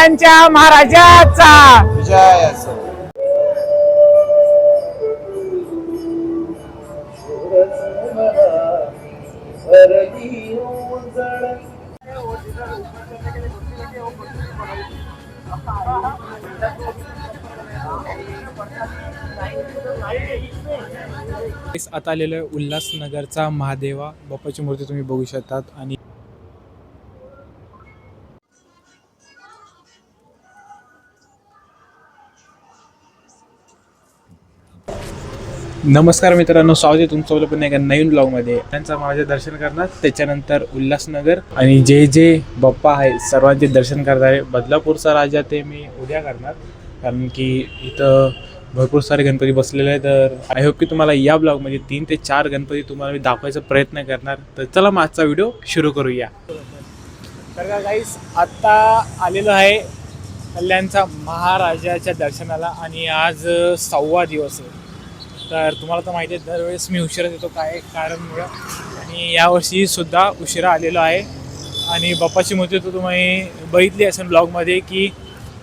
कल्याणच्या महाराजाचा विजय असो. आता आलेलो आहे उल्हासनगरचा महादेवा बाप्पाची मूर्ती तुम्ही बघू शकतात. आणि नमस्कार मित्रांनो, स्वागत आहे तुमचं पण एका नवीन ब्लॉगमध्ये. त्यांचं माझे दर्शन करणार, त्याच्यानंतर उल्हासनगर आणि जे जे बाप्पा आहे सर्वांचे दर्शन करणार आहे. बदलापूरचा राजा ते मी उद्या करणार, कारण की इथं भरपूर सारे गणपती बसलेले आहेत. तर आय होप की तुम्हाला या ब्लॉगमध्ये 3 ते 4 गणपती तुम्हाला मी दाखवायचा प्रयत्न करणार. तर चला आजचा व्हिडिओ सुरू करूया. तर का गाईस, आत्ता आलेलो आहे कल्याणचा महाराजाच्या दर्शनाला आणि आज 6वा दिवस आहे. तर तुम्हाला तर माहिती आहे दरवेळेस मी उशिरा येतो काय कारणमुळं, आणि यावर्षी सुद्धा उशिरा आलेलो आहे. आणि बाप्पाची मूर्ती तर तुम्ही बघितली असेल ब्लॉगमध्ये की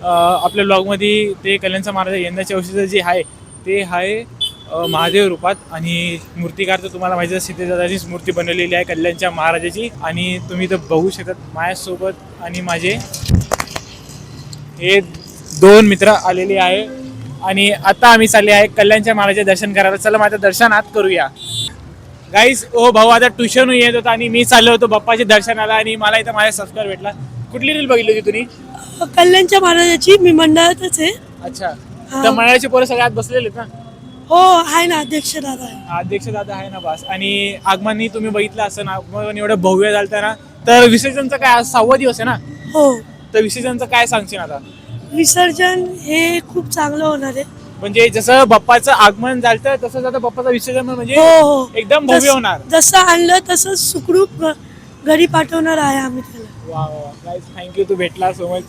आपल्या ब्लॉगमध्ये ते कल्याणचा महाराज यंदाच्या वर्षीचं जे आहे ते आहे महादेव रूपात. आणि मूर्तिकार तर तुम्हाला माहिती आहे सीतेदादाचीच मूर्ती बनवलेली आहे कल्याणच्या महाराजाची. आणि तुम्ही तर बघू शकत माझ्यासोबत आणि माझे हे 2 मित्र आलेले आहे. आणि आता आम्ही चालले आहे कल्याणच्या महाराजाचे दर्शन करायला. चला माझं दर्शन आत करूया गाईस. ओ भाऊ आता ट्युशन येत होता आणि मी चाललो होतो बाप्पाच्या दर्शनाला, आणि मला इथं माझा सबस्क्राईब भेटला. कुठली रील बघितली होती तुम्ही? कल्याणच्या महाराजाची. मी मंडळातच आहे. अच्छा, तर मंडळाचे पोरं सगळे आत बसलेले आहेत ना? हो आहे ना, अध्यक्ष दादा आहे. अध्यक्ष दादा आहे ना बस. आणि आगमनही तुम्ही बघितलं असं ना, आगमन एवढं भव्य झालं ना. तर विसर्जनचं काय, आज 6वा दिवस आहे ना? हो. तर विसर्जनचं काय सांगशील आता? विसर्जन हे खूप चांगलं होणार आहे. म्हणजे जसं बाप्पाचं आगमन झालं तसंच आता बाप्पाचं विसर्जन म्हणजे हो हो, एकदम भव्य होणार. जसं आणलं तसं सुखरूप घरी पाठवणार आहे आम्ही त्याला. वा वा गाईस, थँक्यू, तू भेटला सो मच.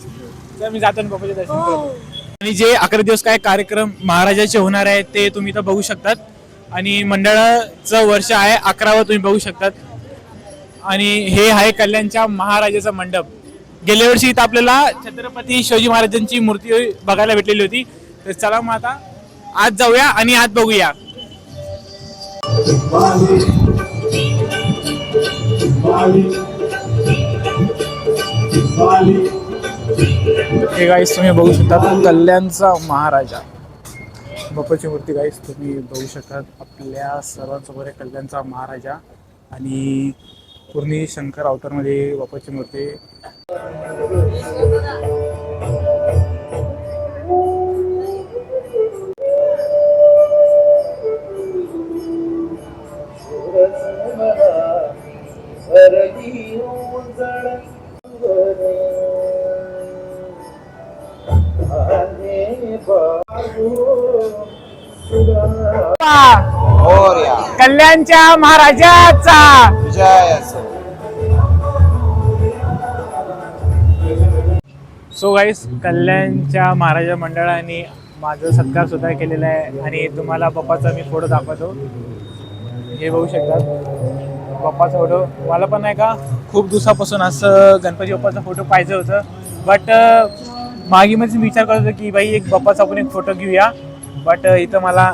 तर मी जातो ना बाप्पाचे दर्शन हो. करतो. आणि जे 11 दिवस काय कार्यक्रम महाराजाचे होणार आहे ते तुम्ही तर बघू शकतात. आणि मंडळाचं वर्ष आहे 11वा तुम्ही बघू शकतात. आणि हे आहे कल्याणच्या महाराजाचा मंडप. गेल्या वर्षी इथं आपल्याला छत्रपती शिवाजी महाराजांची मूर्ती बघायला भेटलेली होती. तर चला मग आता आत जाऊया आणि आत बघूया. हे गाईस तुम्ही बघू शकता कल्याणचा महाराजा बाप्पाची मूर्ती. गाईस तुम्ही बघू शकतात आपल्या सर्वांसमोर आहे कल्याणचा महाराजा. आणि पूर्ण शंकर अवतारमध्ये बाप्पाची मूर्ती. कल्याणच्या महाराजाचा विजय असो. सो गाईस, कल्याणच्या महाराजा मंडळाने माझं सत्कार सुद्धा केलेला आहे. आणि तुम्हाला बाप्पाचा मी फोटो दाखवतो. हे बघू शकतात बाप्पाचा फोटो. मला पण नाही का खूप दिवसापासून असं गणपती बाप्पाचा फोटो पाहिजे होतं. बट मागे मध्ये विचार करत होतो की बाई एक बाप्पाचा आपण एक फोटो घेऊया. बट इथं मला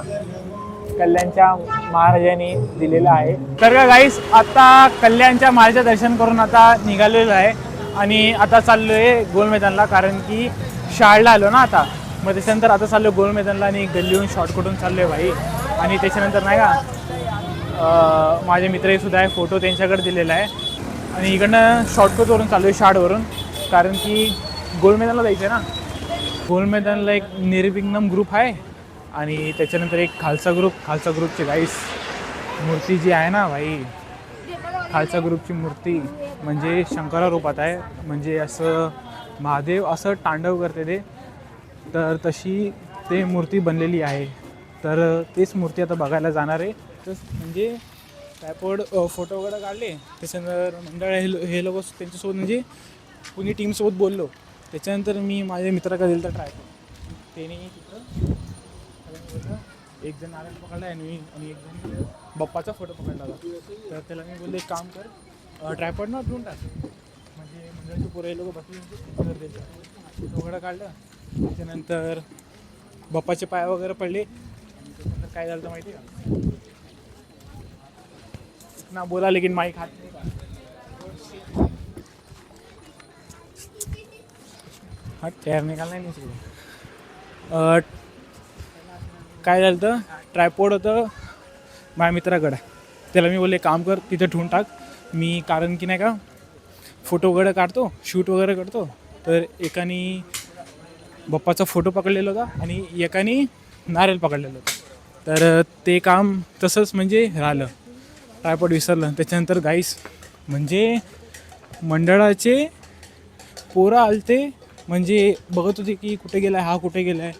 कल्याणच्या महाराजांनी दिलेला आहे. तर गाईस, आता कल्याणच्या महाराजाचं दर्शन करून आता निघालेलो आहे. आणि आता चाललो आहे गोल मैदानला, कारण की शाळेला आलो ना आता. मग त्याच्यानंतर आता चाललो गोल मैदानला आणि गल्लीहून शॉर्टकटून चाललो आहे भाई. आणि त्याच्यानंतर नाही का माझे मित्रही सुद्धा आहे, फोटो त्यांच्याकडे दिलेला आहे. आणि इकडनं शॉर्टकटवरून चाललो आहे शाळेवरून, कारण की गोल मैदानला जायचं आहे ना. गोल मैदानला एक निर्विघ्नम ग्रुप आहे आणि त्याच्यानंतर एक खालसा ग्रुपची गाईस मूर्ती जी आहे ना भाई, खालसा ग्रुपची मूर्ती म्हणजे शंकरा रूपात आहे. म्हणजे असं महादेव असं तांडव करते ते, तर तशी ते मूर्ती बनलेली आहे. तर तेच मूर्ती आता बघायला जाणार आहे. तर म्हणजे ट्रायपॉड फोटो वगैरे काढले. त्याच्यानंतर मंडळ हे लोक त्यांच्यासोबत म्हणजे कुणी टीमसोबत बोललो. त्याच्यानंतर मी माझ्या मित्राकडे दिलं तर ट्रायपॉड. त्याने तिथं एक जण नारळ पकडला आणि एक जण बाप्पाचा फोटो पकडला होता. तर त्याला मी बोलले एक काम कर, ट्रायपॉड ना ठेवून टाक, म्हणजे मंडळाचे पोरं लोक बसले उघडं काढलं. त्याच्यानंतर बाप्पाचे पाय वगैरे पडले. त्याच्यानंतर काय झालं माहिती का, ना बोला लेकिन माईक हात नाही का, हा चेअर निघाला नाही सगळं. काय झालं तर ट्रायपॉड होतं माझ्या मित्राकडं. त्याला मी बोलले काम कर तिथे ठेवून टाक मी, कारण की नाही का फोटो वगैरे काढतो, शूट वगैरे करतो. तर एकाने बाप्पाचा फोटो पकडलेला होता आणि एकाने नारळ पकडलेलं होतं. तर ते काम तसंच म्हणजे राहिलं, ट्रायपॉड विसरलं. त्याच्यानंतर गाईस म्हणजे मंडळाचे पोरं आलते, म्हणजे बघत होते की कुठे गेला आहे हा, कुठे गेला आहे.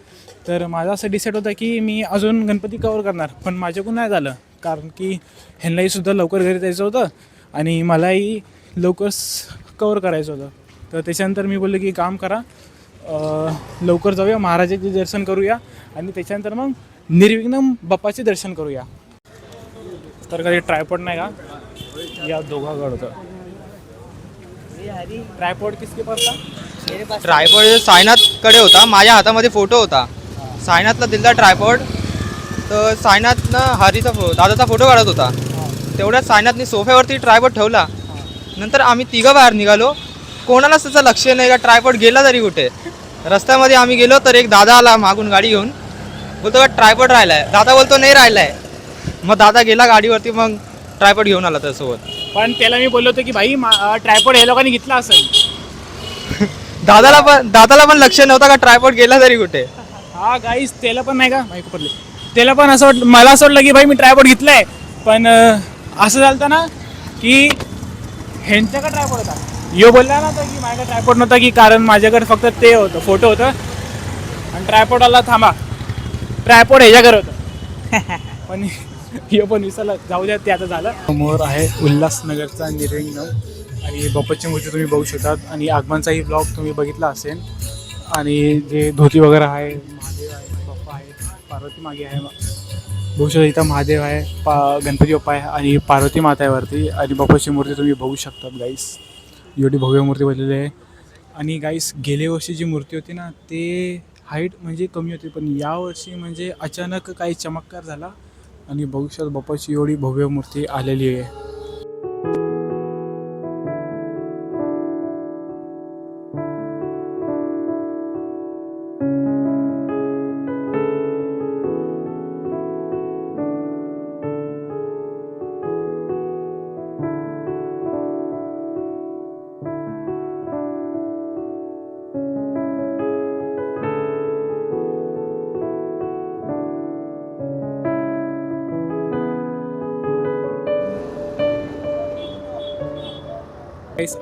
तर माझा असं डिसाईड होता की मी अजून गणपती कवर करणार, पण माझ्याकडून नाही झालं, कारण की ह्यांनाही सुद्धा लवकर घरी जायचं होतं आणि मलाही लवकर कवर करायचं होतं. तर त्याच्यानंतर मी बोललो की काम करा, लवकर जाऊया, महाराजाचे दर्शन करूया आणि त्याच्यानंतर मग निर्विघ्न बाप्पाचे दर्शन करूया. तर कधी ट्रायपॉड नाही का या दोघांकडं होतं. ट्रायपॉड किसके पास था? ट्रायपॉड सायनाथकडे होता, माझ्या हातामध्ये फोटो होता. सायनाथला दिला ट्रायपॉड, तर सायनाथनं हरीचा दादाचा फोटो काढत होता. तेवढ्यात सायनाथने सोफ्यावरती ट्रायपॉड ठेवला. नंतर आम्ही तिघं बाहेर निघालो, कोणालाच त्याचं लक्ष नाही का ट्रायपॉड गेला तरी कुठे. रस्त्यामध्ये आम्ही गेलो तर एक दादा आला मागून गाडी घेऊन, बोलतो का ट्रायपॉड राहिला आहे. दादा बोलतो नाही राहिला आहे. मग दादा गेला गाडीवरती, मग ट्रायपॉड घेऊन आला त्यासोबत. पण त्याला मी बोललो होतो की भाई ट्रायपॉड हे लोकांनी घेतला असेल. दादाला पण लक्ष नव्हता का ट्रायपॉड गेला तरी कुठे. हा गाईस त्याला पण नाही का माहिती पडले, त्याला पण असं वाटलं, मला असं वाटलं की भाई मी ट्रायपॉड घेतलाय. पण असं झालं ना की ह्यांच्याकडे ट्रायपॉड होता, यो बोलला ना की माझ्याकडे ट्रायपॉड नव्हता, की कारण माझ्याकडे फक्त ते होतं, फोटो होतं आणि ट्रायपॉडला थांबा ट्रायपॉड ह्याच्याकडे होतं. पण यो पण विसरला, जाऊ द्या ते आता झालं. समोर आहे उल्हासनगरचा निर्विघ्न आणि बाप्पाची मूर्ती तुम्ही बघू शकतात. आणि आगमनचाही ब्लॉग तुम्ही बघितला असेल. आणि जे धोती वगैरे आहे, महादेव आहे, बाप्पा आहे, पार्वती मागे आहे, बघू शकता. इथं महादेव आहे, गणपती बाप्पा आहे आणि पार्वती माता आहे वरती. आणि बाप्पाची मूर्ती तुम्ही बघू शकतात गाईस, एवढी भव्य मूर्ती बनलेली आहे. आणि गाईस गेल्या वर्षी जी मूर्ती होती ना ते हाईट म्हणजे कमी होती, पण यावर्षी म्हणजे अचानक काही चमत्कार झाला आणि बघू शकता बाप्पाची एवढी भव्य मूर्ती आलेली आहे.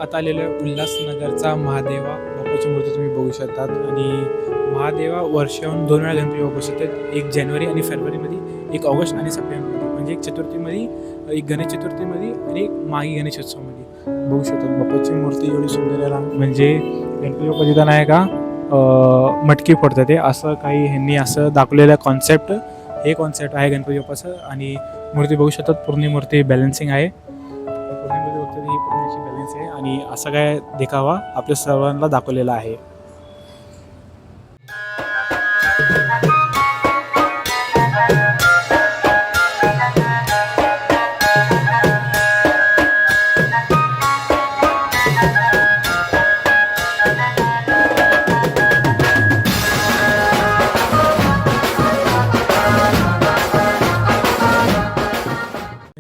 आता आलेलं आहे उल्हासनगरचा महादेवा बाप्पाची मूर्ती तुम्ही बघू शकतात. आणि महादेवा वर्षाहून 2 वेळा गणपती बाप्पा बसवतात, एक जानेवारी आणि फेब्रुवारीमध्ये, एक ऑगस्ट आणि सप्टेंबरमध्ये. म्हणजे एक चतुर्थीमध्ये, एक गणेश चतुर्थीमध्ये आणि एक मागी गणेशोत्सवमध्ये. बघू शकतात बाप्पाची मूर्ती एवढी सुंदर आहे, म्हणजे गणपती बाप्पा तिथं नाही का मटकी फोडतात ते असं काही ह्यांनी असं दाखवलेलं कॉन्सेप्ट. हे कॉन्सेप्ट आहे गणपती बाप्पाचं. आणि मूर्ती बघू शकतात, पूर्ण मूर्ती बॅलन्सिंग आहे, पूर्ण मूर्ती बघतात ही पूर्ण अशी बॅलन्स आहे. आणि असं काय देखावा आपल्या सर्वांना दाखवलेला आहे.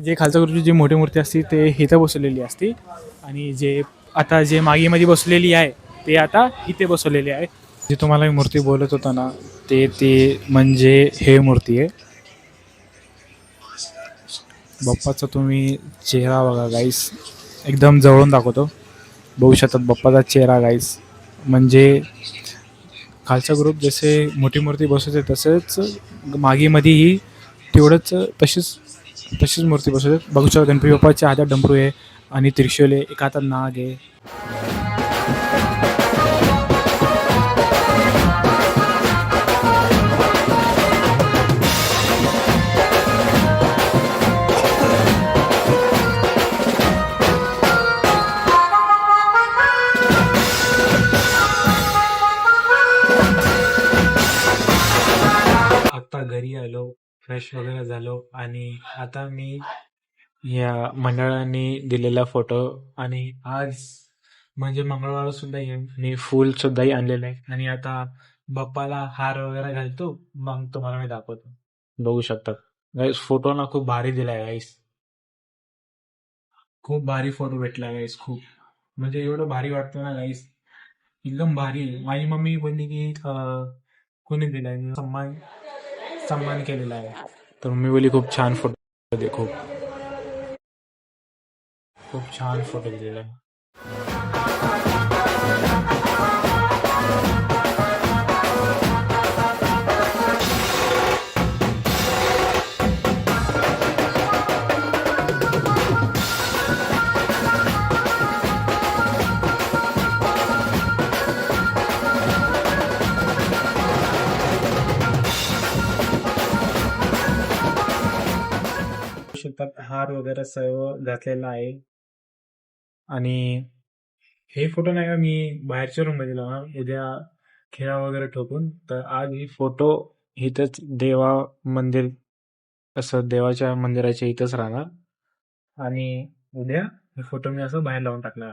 जे खालच्या गुरुची जी मोठी मूर्ती असते ते इथं बसवलेली असते. आणि जे आता जे मागीमध्ये बसलेली आहे ते आता इथे बसवलेली आहे. जे तुम्हाला मी मूर्ती बोलत होता ना ते म्हणजे हे मूर्ती आहे बाप्पाचा. तुम्ही चेहरा बघा गाईस, एकदम जवळून दाखवतो. बघू शकतात बाप्पाचा चेहरा गाईस. म्हणजे खालचा ग्रुप जसे मोठी मूर्ती बसवते तसेच मागीमध्येही तेवढंच तशीच मूर्ती बसवतात. बघू शकता गणपती बाप्पाच्या हातात डमरू आहे आणि त्रिशूल आहे, एका हातात नाग आहे. आलो, फ्रेश वगैरे झालो आणि आता मी या मंडळाने दिलेला फोटो आणि आज म्हणजे मंगळवार सुद्धा मी फुल सुद्धाही आणलेलं आहे आणि आता बाप्पाला हार वगैरे घालतो, मग तुम्हाला मी दाखवतो. बघू शकता गाईस, फोटो ना खूप भारी दिलाय गाईस. खूप भारी फोटो भेटला गाईस. खूप म्हणजे एवढं भारी वाटतं ना गाईस, एकदम भारी. माझी मम्मी बोलली की कोणी दिलाय, सन्मान केलेला आहे. तर मम्मी बोलली खूप छान फोटो दे, खूप खूप छान फोटो दिलेला आहे. शकतात हार वगैरे सर्व घातलेला आहे आणि हे फोटो नाही का मी बाहेरच्या रूम मध्ये लावणार, उद्या खेळा वगैरे ठोकून. तर आज ही फोटो इथंच मंदिर, असं देवाच्या मंदिराच्या इथंच राहणार आणि उद्या हे फोटो मी असं बाहेर लावून टाकणार.